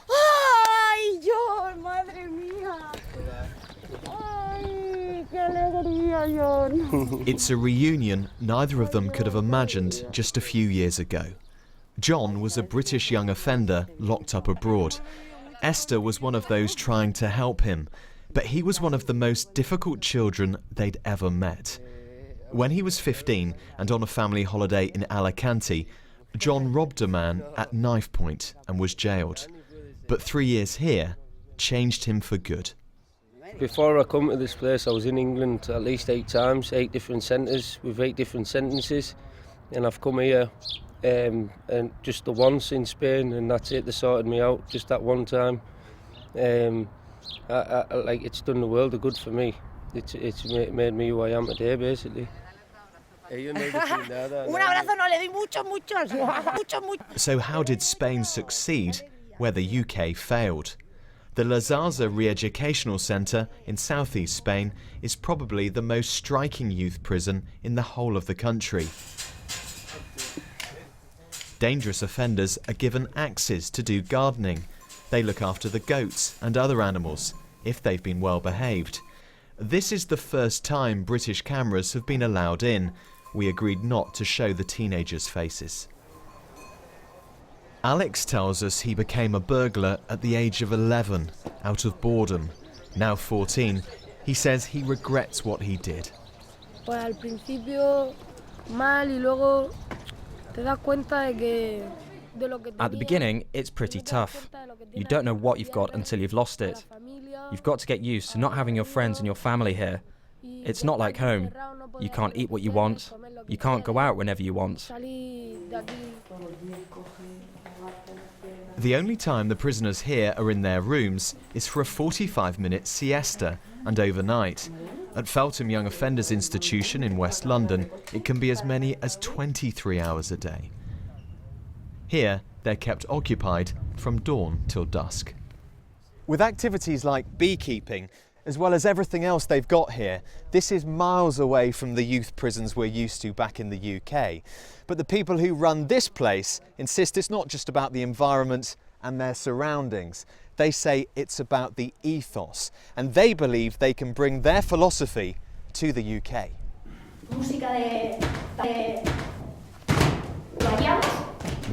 ¡Ay, John! ¡Madre mía! ¡Ay, qué alegría, John! It's a reunion neither of them could have imagined just a few years ago. John was a British young offender locked up abroad. Esther was one of those trying to help him, but he was one of the most difficult children they'd ever met. When he was 15 and on a family holiday in Alicante, John robbed a man at knife point and was jailed. But 3 years here changed him for good. Before I come to this place, I was in England at least 8 times, 8 different centres with 8 different sentences, and I've come here and just the once in Spain, and that's it. They sorted me out just that one time. Like, it's done the world of good for me. It's made me who I am today, basically. So how did Spain succeed where the UK failed? The La Zarza Re-Educational Centre in southeast Spain is probably the most striking youth prison in the whole of the country. Dangerous offenders are given axes to do gardening. They look after the goats and other animals, if they've been well behaved. This is the first time British cameras have been allowed in. We agreed not to show the teenagers' faces. Alex tells us he became a burglar at the age of 11, out of boredom. Now 14, he says he regrets what he did. Al principio mal y luego te das cuenta de que At the beginning, it's pretty tough. You don't know what you've got until you've lost it. You've got to get used to not having your friends and your family here. It's not like home. You can't eat what you want. You can't go out whenever you want. The only time the prisoners here are in their rooms is for a 45-minute siesta and overnight. At Feltham Young Offenders Institution in West London, it can be as many as 23 hours a day. Here, they're kept occupied from dawn till dusk. With activities like beekeeping, as well as everything else they've got here, this is miles away from the youth prisons we're used to back in the UK. But the people who run this place insist it's not just about the environment and their surroundings. They say it's about the ethos, and they believe they can bring their philosophy to the UK.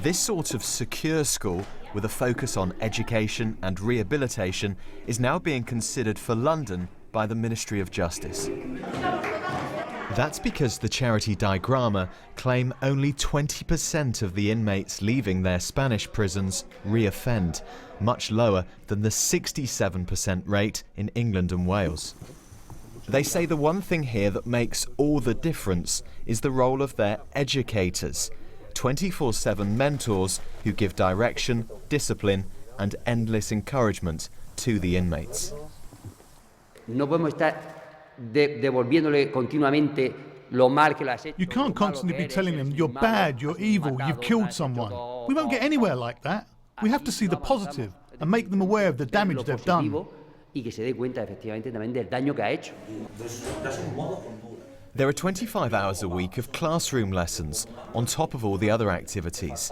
This sort of secure school, with a focus on education and rehabilitation, is now being considered for London by the Ministry of Justice. That's because the charity Digrama claim only 20% of the inmates leaving their Spanish prisons reoffend, much lower than the 67% rate in England and Wales. They say the one thing here that makes all the difference is the role of their educators, 24/7 mentors who give direction, discipline and endless encouragement to the inmates. No podemos estar devolviéndole continuamente lo mal que lo has hecho. You can't constantly be telling them you're bad, you're evil, you've killed someone. We won't get anywhere like that. We have to see the positive and make them aware of the damage they've done. Y que se dé cuenta efectivamente también del daño que ha hecho. There are 25 hours a week of classroom lessons on top of all the other activities.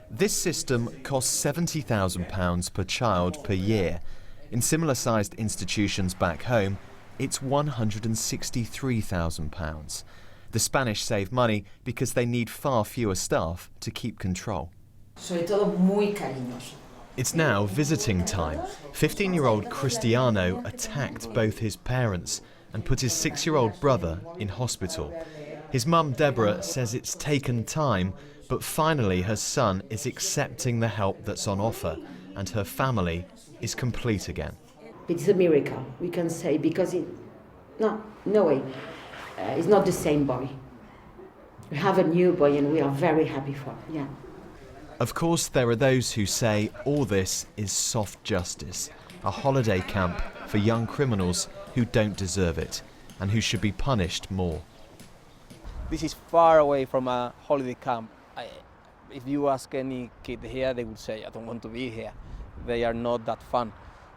This system costs £70,000 per child per year. In similar-sized institutions back home, it's £163,000. The Spanish save money because they need far fewer staff to keep control. Sobre todo muy cariñoso. It's now visiting time. 15-year-old Cristiano attacked both his parents and put his 6-year-old brother in hospital. His mum, Deborah, says it's taken time, but finally her son is accepting the help that's on offer, and her family is complete again. It's a miracle, we can say, because no way, it's not the same boy. We have a new boy and we are very happy for him, yeah. Of course, there are those who say all this is soft justice, a holiday camp for young criminals who don't deserve it and who should be punished more. This is far away from a holiday camp. If you ask any kid here, they would say, I don't want to be here. They are not that fun.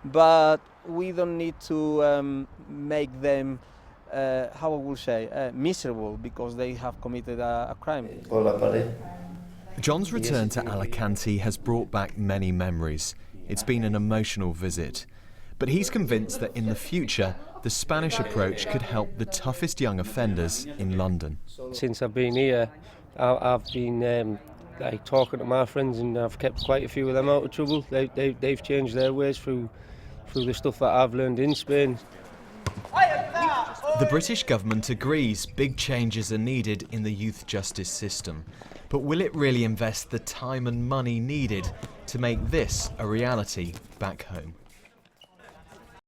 But we don't need to make them, how I would say, miserable because they have committed a crime. John's return to Alicante has brought back many memories. It's been an emotional visit. But he's convinced that in the future, the Spanish approach could help the toughest young offenders in London. Since I've been here, I've been talking to my friends, and I've kept quite a few of them out of trouble. They've changed their ways through the stuff that I've learned in Spain. The British government agrees big changes are needed in the youth justice system. But will it really invest the time and money needed to make this a reality back home?